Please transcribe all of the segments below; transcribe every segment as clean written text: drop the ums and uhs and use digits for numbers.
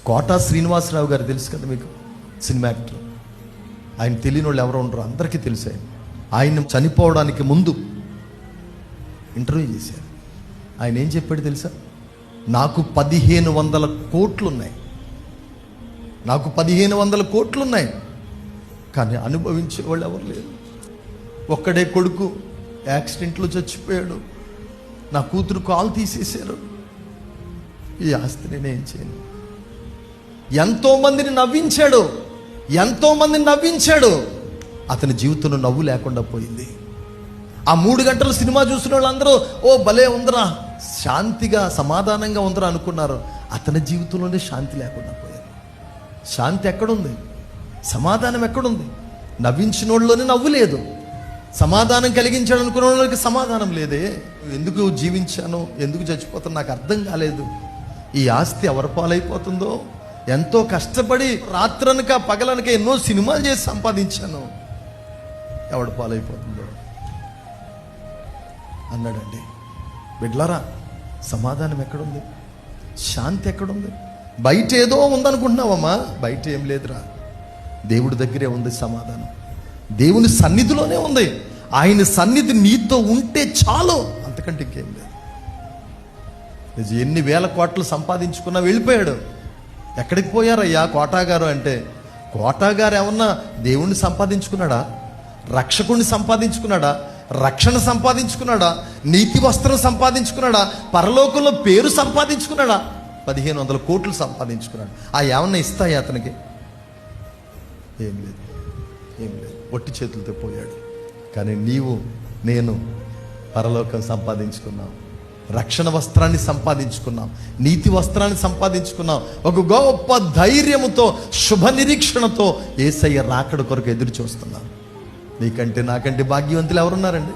Quota Srinivasarao గారు తెలుసు కదా మీకు, సినిమా యాక్టర్. ఆయన తెలియని వాళ్ళు ఎవరు ఉండరు, అందరికీ తెలుసు. ఆయన చనిపోవడానికి ముందు ఇంటర్వ్యూ చేశారు. ఆయన ఏం చెప్పాడు తెలుసా? నాకు 1500 కోట్లు ఉన్నాయి, నాకు 1500 కోట్లు ఉన్నాయి, కానీ అనుభవించే వాళ్ళు ఎవరు లేరు. ఒక్కడే కొడుకు యాక్సిడెంట్లో చచ్చిపోయాడు, నా కూతురు కాలు తీసేశారు, ఈ ఆస్తి నేనేం చేయను. ఎంతోమందిని నవ్వించాడు, అతని జీవితంలో నవ్వు లేకుండా పోయింది. ఆ 3 గంటలు సినిమా చూసిన వాళ్ళందరూ ఓ భలే ఉందరా, శాంతిగా సమాధానంగా ఉందరా అనుకున్నారు. అతని జీవితంలోనే శాంతి లేకుండా పోయారు. శాంతి ఎక్కడుంది? సమాధానం ఎక్కడుంది? నవ్వించిన వాళ్ళలోనే నవ్వు లేదు, సమాధానం కలిగించాడు అనుకున్న వాళ్ళకి సమాధానం లేదే. ఎందుకు జీవించాను, ఎందుకు చచ్చిపోతాను నాకు అర్థం కాలేదు. ఈ ఆస్తి ఎవరి పాలైపోతుందో, ఎంతో కష్టపడి రాత్రనక పగలనక ఎన్నో సినిమాలు చేసి సంపాదించాను, ఎవడి పాలైపోతుందో అన్నాడండి. బిడ్లారా, సమాధానం ఎక్కడుంది? శాంతి ఎక్కడుంది? బయట ఏదో ఉందనుకుంటున్నావమ్మా, బయట ఏం లేదురా, దేవుడి దగ్గరే ఉంది సమాధానం. దేవుని సన్నిధిలోనే ఉంది. ఆయన సన్నిధి నీతో ఉంటే చాలు, అంతకంటే ఇంకేం లేదు. ఎన్ని వేల కోట్లు సంపాదించుకున్నా వెళ్ళిపోయాడు. ఎక్కడికి పోయారయ్యా కోటాగారు అంటే, కోటాగారు ఏమన్నా దేవుణ్ణి సంపాదించుకున్నాడా? రక్షకుణ్ణి సంపాదించుకున్నాడా? రక్షణ సంపాదించుకున్నాడా? నీతి వస్త్రం సంపాదించుకున్నాడా? పరలోకంలో పేరు సంపాదించుకున్నాడా? 1500 కోట్లు సంపాదించుకున్నాడు. ఆ ఏమన్నా ఇస్తాయి అతనికి? ఏం లేదు. ఒట్టి చేతులతో పోయాడు. కానీ నీవు నేను పరలోకం సంపాదించుకున్నాం, రక్షణ వస్త్రాన్ని సంపాదించుకున్నాం, నీతి వస్త్రాన్ని సంపాదించుకున్నాం. ఒక గొప్ప ధైర్యముతో, శుభ నిరీక్షణతో యేసయ్య రాకడ కొరకు ఎదురు చూస్తున్నాం. నీకంటే నాకంటే భాగ్యవంతులు ఎవరున్నారండి?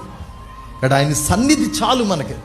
ఇక్కడ ఆయన సన్నిధి చాలు మనకి.